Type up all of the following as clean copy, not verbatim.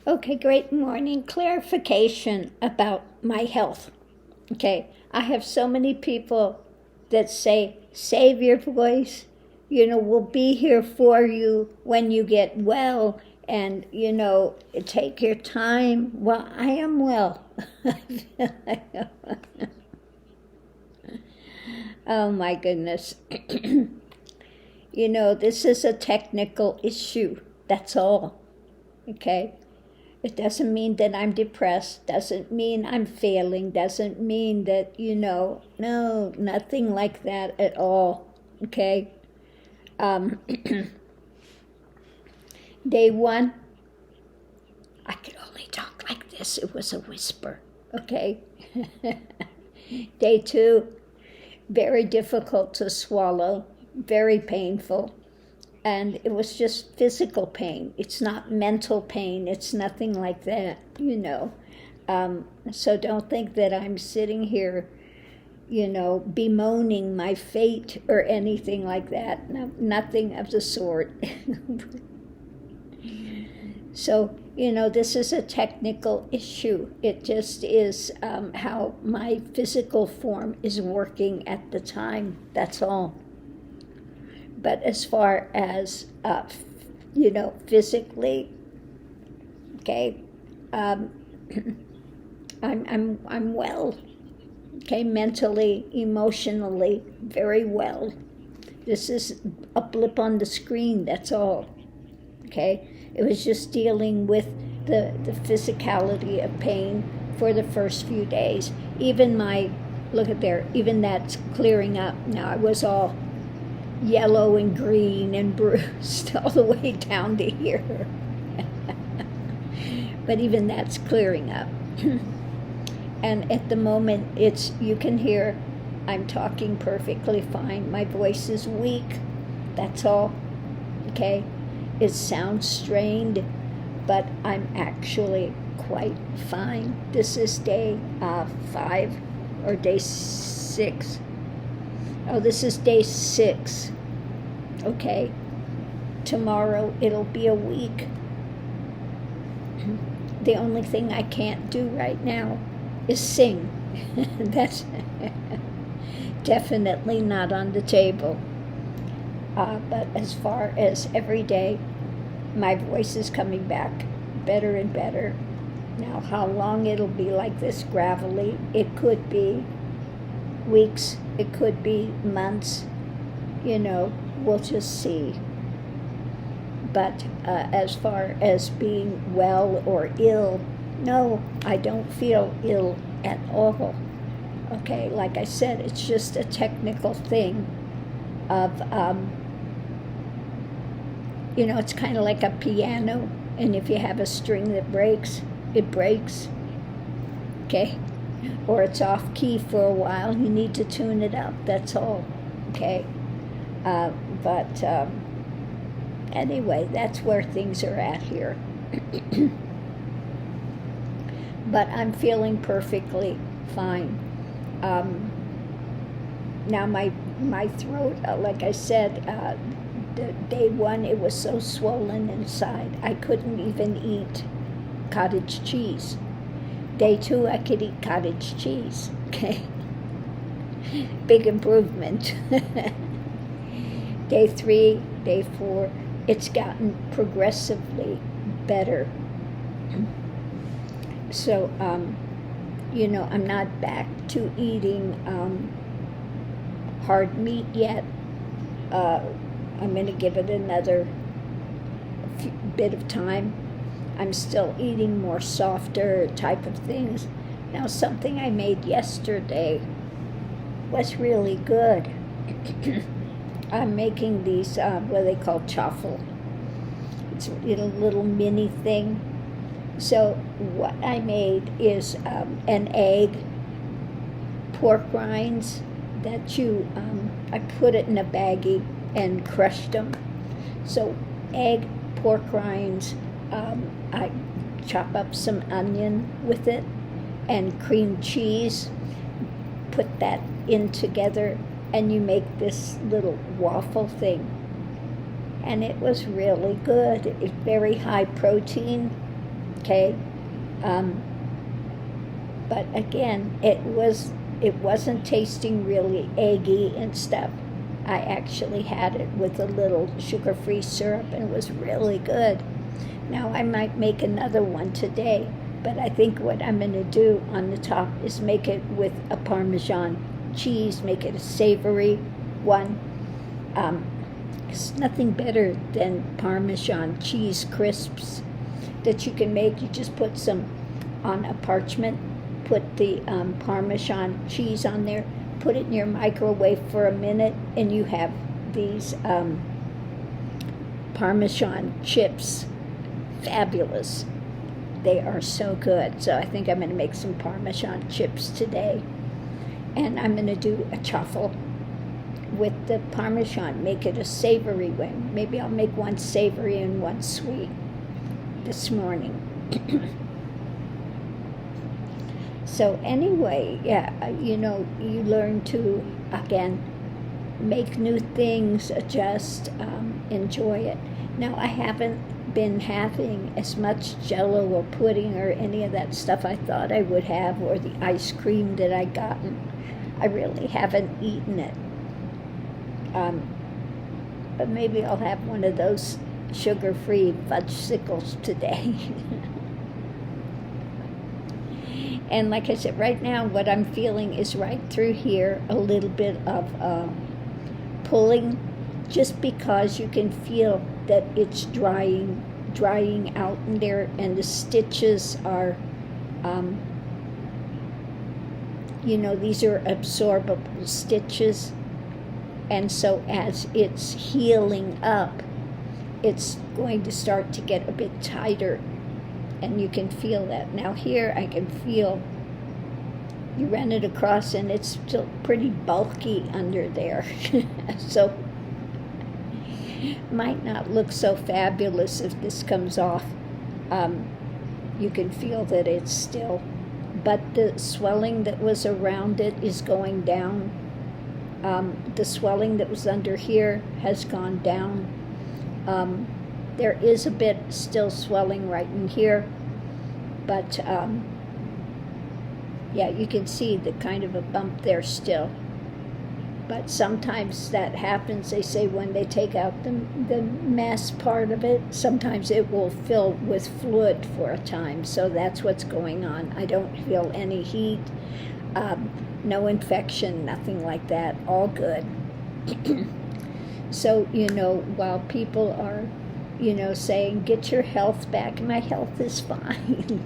Okay, great morning. Clarification about my health. Okay, I have so many people that say, save your voice, we'll be here for you when you get well, and, take your time. Well, I am well. Oh my goodness. This is a technical issue. That's all. Okay? It doesn't mean that I'm depressed, doesn't mean I'm failing, doesn't mean that, no, nothing like that at all, okay? Day one, I could only talk like this, it was a whisper, okay? Day two, very difficult to swallow, very painful. And it was just physical pain. It's not mental pain. It's nothing like that, So don't think that I'm sitting here, bemoaning my fate or anything like that. No, nothing of the sort. So, this is a technical issue. It just is how my physical form is working at the time. That's all. But as far as, physically, okay, I'm well, okay, mentally, emotionally, very well. This is a blip on the screen, that's all, okay? It was just dealing with the physicality of pain for the first few days. Even even that's clearing up. Now, I was all yellow and green and bruised all the way down to here. But even that's clearing up. And at the moment, you can hear I'm talking perfectly fine. My voice is weak. That's all. Okay? It sounds strained, but I'm actually quite fine. This is day 5 or day 6. Oh, this is day 6. Okay. Tomorrow it'll be a week. The only thing I can't do right now is sing. That's definitely not on the table. But as far as every day, my voice is coming back better and better. Now, how long it'll be like this gravelly, it could be weeks, it could be months, we'll just see. But as far as being well or ill, no, I don't feel ill at all. Okay, like I said, it's just a technical thing of, it's kind of like a piano, and if you have a string that breaks, it breaks. Okay? Or it's off key for a while, you need to tune it up, that's all, okay? But anyway, that's where things are at here. But I'm feeling perfectly fine. Now my throat, like I said, day 1, it was so swollen inside, I couldn't even eat cottage cheese. Day 2, I could eat cottage cheese, okay? Big improvement. Day 3, day 4, it's gotten progressively better. So, I'm not back to eating hard meat yet. I'm going to give it another bit of time. I'm still eating more softer type of things. Now, something I made yesterday was really good. I'm making these, what they call chaffle. It's a little mini thing. So what I made is an egg, pork rinds that I put it in a baggie and crushed them. So egg, pork rinds, I chop up some onion with it and cream cheese, put that in together, and you make this little waffle thing. And it was really good. It's very high protein, okay? But again, it wasn't tasting really eggy and stuff. I actually had it with a little sugar-free syrup, and it was really good. Now I might make another one today, but I think what I'm going to do on the top is make it with a Parmesan cheese, make it a savory one. It's nothing better than Parmesan cheese crisps that you can make. You just put some on a parchment, put the Parmesan cheese on there, put it in your microwave for a minute, and you have these Parmesan chips. Fabulous. They are so good. So I think I'm going to make some Parmesan chips today. And I'm going to do a truffle with the Parmesan, make it a savory one. Maybe I'll make one savory and one sweet this morning. So anyway, yeah, you learn to, again, make new things, adjust, enjoy it. Now, I haven't been having as much Jell-O or pudding or any of that stuff I thought I would have, or the ice cream that I gotten. I really haven't eaten it. But maybe I'll have one of those sugar-free fudgesicles today. And like I said, right now what I'm feeling is right through here a little bit of pulling, just because you can feel that it's drying out in there, and the stitches are, these are absorbable stitches. And so as it's healing up, it's going to start to get a bit tighter, and you can feel that. Now here I can feel, you run it across and it's still pretty bulky under there. So might not look so fabulous if this comes off. You can feel that it's still, but the swelling that was around it is going down. The swelling that was under here has gone down. There is a bit still swelling right in here, but yeah, you can see the kind of a bump there still. But sometimes that happens, they say, when they take out the mass part of it, sometimes it will fill with fluid for a time. So that's what's going on. I don't feel any heat, no infection, nothing like that, all good. So, while people are, saying, get your health back, my health is fine.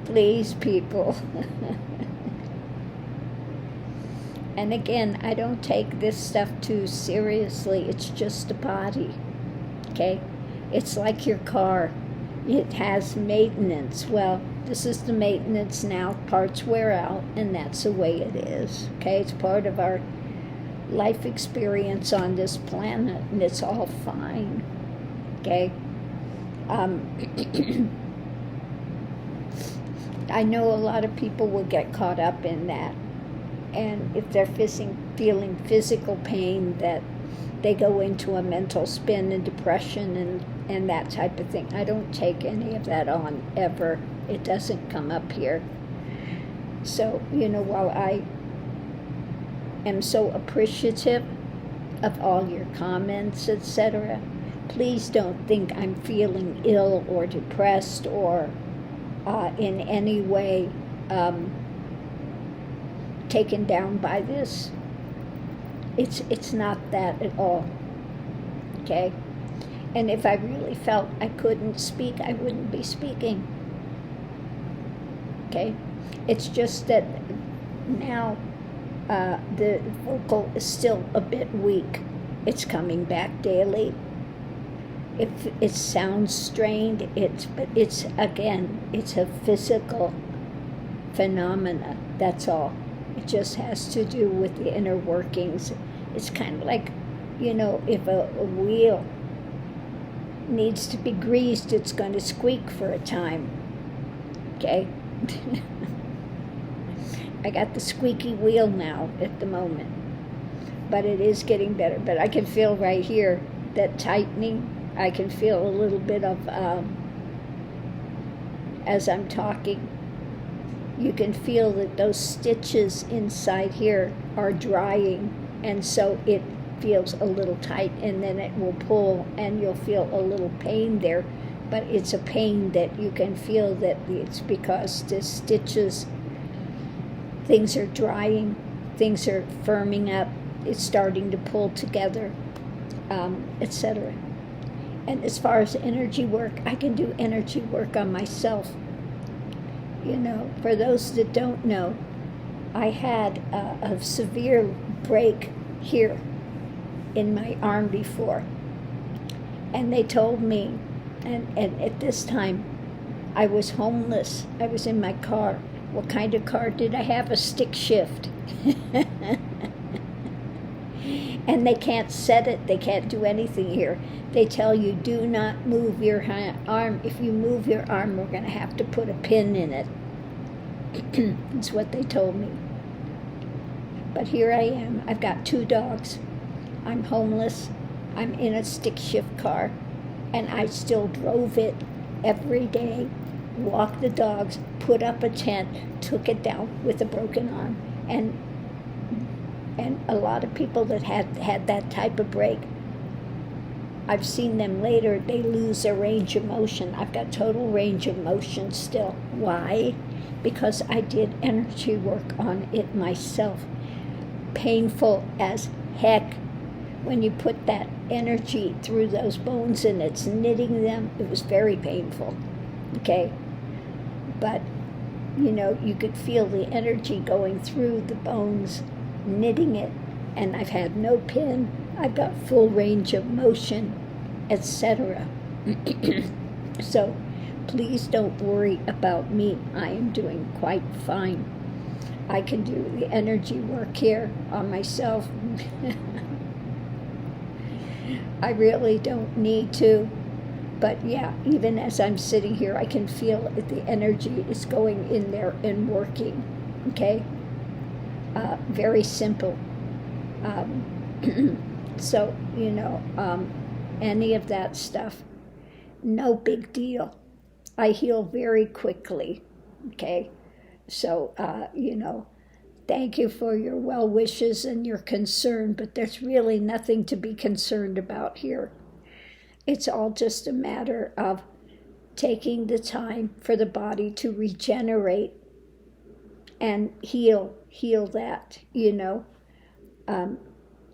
Please, people. And again, I don't take this stuff too seriously. It's just a body, okay? It's like your car. It has maintenance. Well, this is the maintenance now. Parts wear out, and that's the way it is, okay? It's part of our life experience on this planet, and it's all fine, okay? I know a lot of people will get caught up in that. And if they're feeling physical pain, that they go into a mental spin and depression and that type of thing. I don't take any of that on, ever. It doesn't come up here. So, while I am so appreciative of all your comments, etc., please don't think I'm feeling ill or depressed or in any way taken down by this. It's not that at all, okay? And if I really felt I couldn't speak, I wouldn't be speaking, okay? It's just that now the vocal is still a bit weak. It's coming back daily. If it sounds strained, but it's a physical phenomena, that's all. It just has to do with the inner workings. It's kind of like, if a wheel needs to be greased, it's going to squeak for a time, okay? I got the squeaky wheel now at the moment, but it is getting better. But I can feel right here that tightening, I can feel a little bit of, as I'm talking, you can feel that those stitches inside here are drying, and so it feels a little tight, and then it will pull and you'll feel a little pain there, but it's a pain that you can feel that it's because the stitches, things are drying, things are firming up, it's starting to pull together, etc. And as far as energy work, I can do energy work on myself. You know, for those that don't know, I had a severe break here in my arm before. And they told me, and at this time, I was homeless. I was in my car. What kind of car did I have? A stick shift. And they can't set it. They can't do anything here. They tell you, do not move your arm. If you move your arm, we're going to have to put a pin in it. That's what they told me. But here I am. I've got 2 dogs. I'm homeless. I'm in a stick shift car. And I still drove it every day, walked the dogs, put up a tent, took it down with a broken arm. And a lot of people that had that type of break, I've seen them later, they lose their range of motion. I've got total range of motion still. Why? Because I did energy work on it myself. Painful as heck. When you put that energy through those bones and it's knitting them, it was very painful. Okay? But, you know, you could feel the energy going through the bones, knitting it, and I've had no pin, I've got full range of motion, etc. So please don't worry about me. I am doing quite fine. I can do the energy work here on myself. I really don't need to, but yeah, even as I'm sitting here, I can feel that the energy is going in there and working. Okay? Very simple. So, you know, any of that stuff, no big deal. I heal very quickly, okay? So, you know, thank you for your well wishes and your concern, but there's really nothing to be concerned about here. It's all just a matter of taking the time for the body to regenerate and heal that, you know.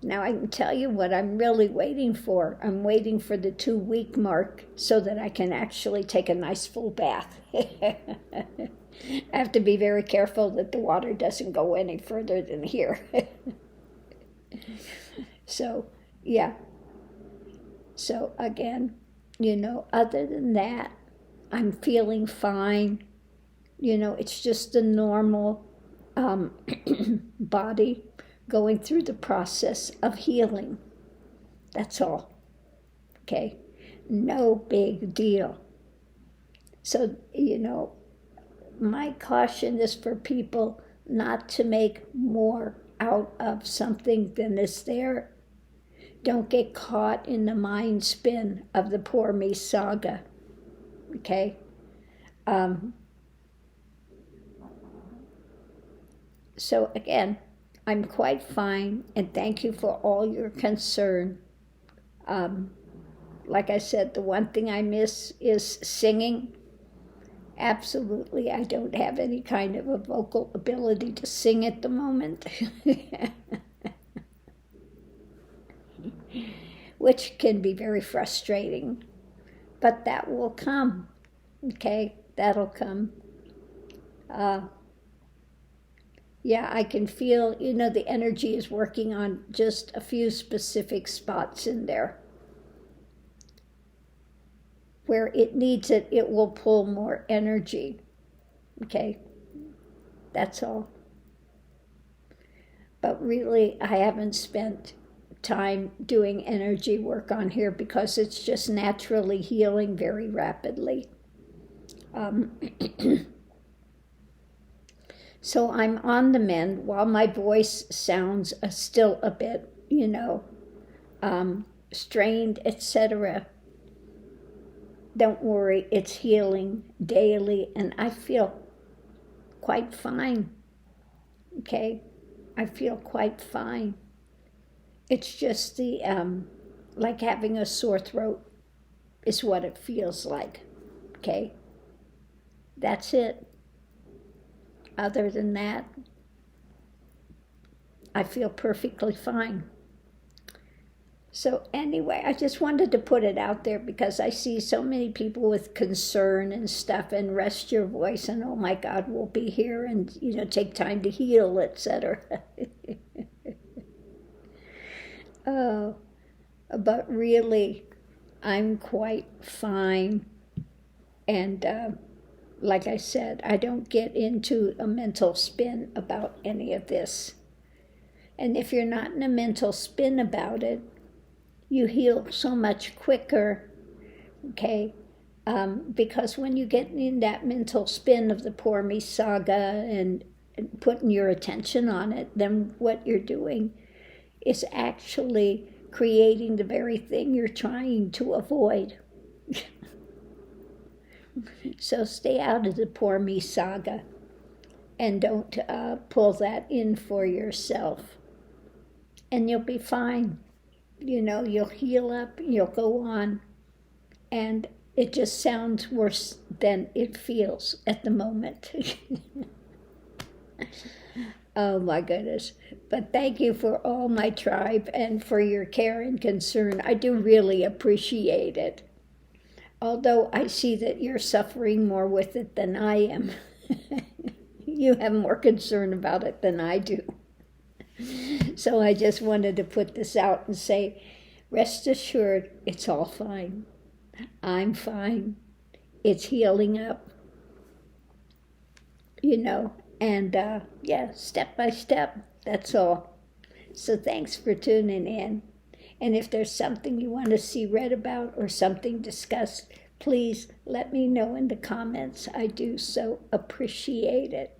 Now I can tell you what I'm really waiting for. I'm waiting for the 2-week mark so that I can actually take a nice full bath. I have to be very careful that the water doesn't go any further than here. So, yeah. So again, you know, other than that, I'm feeling fine. You know, it's just a normal body going through the process of healing. That's all. Okay? No big deal. So, you know, my caution is for people not to make more out of something than is there. Don't get caught in the mind spin of the poor me saga. Okay? So again, I'm quite fine, and thank you for all your concern. Like I said, the one thing I miss is singing. Absolutely, I don't have any kind of a vocal ability to sing at the moment. Which can be very frustrating. But that will come, okay? That'll come. Yeah, I can feel, you know, the energy is working on just a few specific spots in there. Where it needs it, it will pull more energy. Okay? That's all. But really, I haven't spent time doing energy work on here because it's just naturally healing very rapidly. So I'm on the mend while my voice sounds still a bit, you know, strained, etc. don't worry, it's healing daily, and I feel quite fine. Okay? I feel quite fine. It's just the, like having a sore throat is what it feels like. Okay? That's it. Other than that, I feel perfectly fine. So anyway, I just wanted to put it out there because I see so many people with concern and stuff, and rest your voice, and oh my God, we'll be here, and take time to heal, etc. Oh, but really, I'm quite fine, and like I said, I don't get into a mental spin about any of this. And if you're not in a mental spin about it, you heal so much quicker, okay? Because when you get in that mental spin of the poor me saga and putting your attention on it, then what you're doing is actually creating the very thing you're trying to avoid. So stay out of the poor me saga and don't pull that in for yourself. And you'll be fine. You'll heal up, you'll go on, and it just sounds worse than it feels at the moment. Oh my goodness. But thank you for all my tribe and for your care and concern. I do really appreciate it. Although I see that you're suffering more with it than I am. You have more concern about it than I do. So I just wanted to put this out and say, rest assured, it's all fine. I'm fine. It's healing up. And step by step, that's all. So thanks for tuning in. And if there's something you want to see read about or something discussed, please let me know in the comments. I do so appreciate it.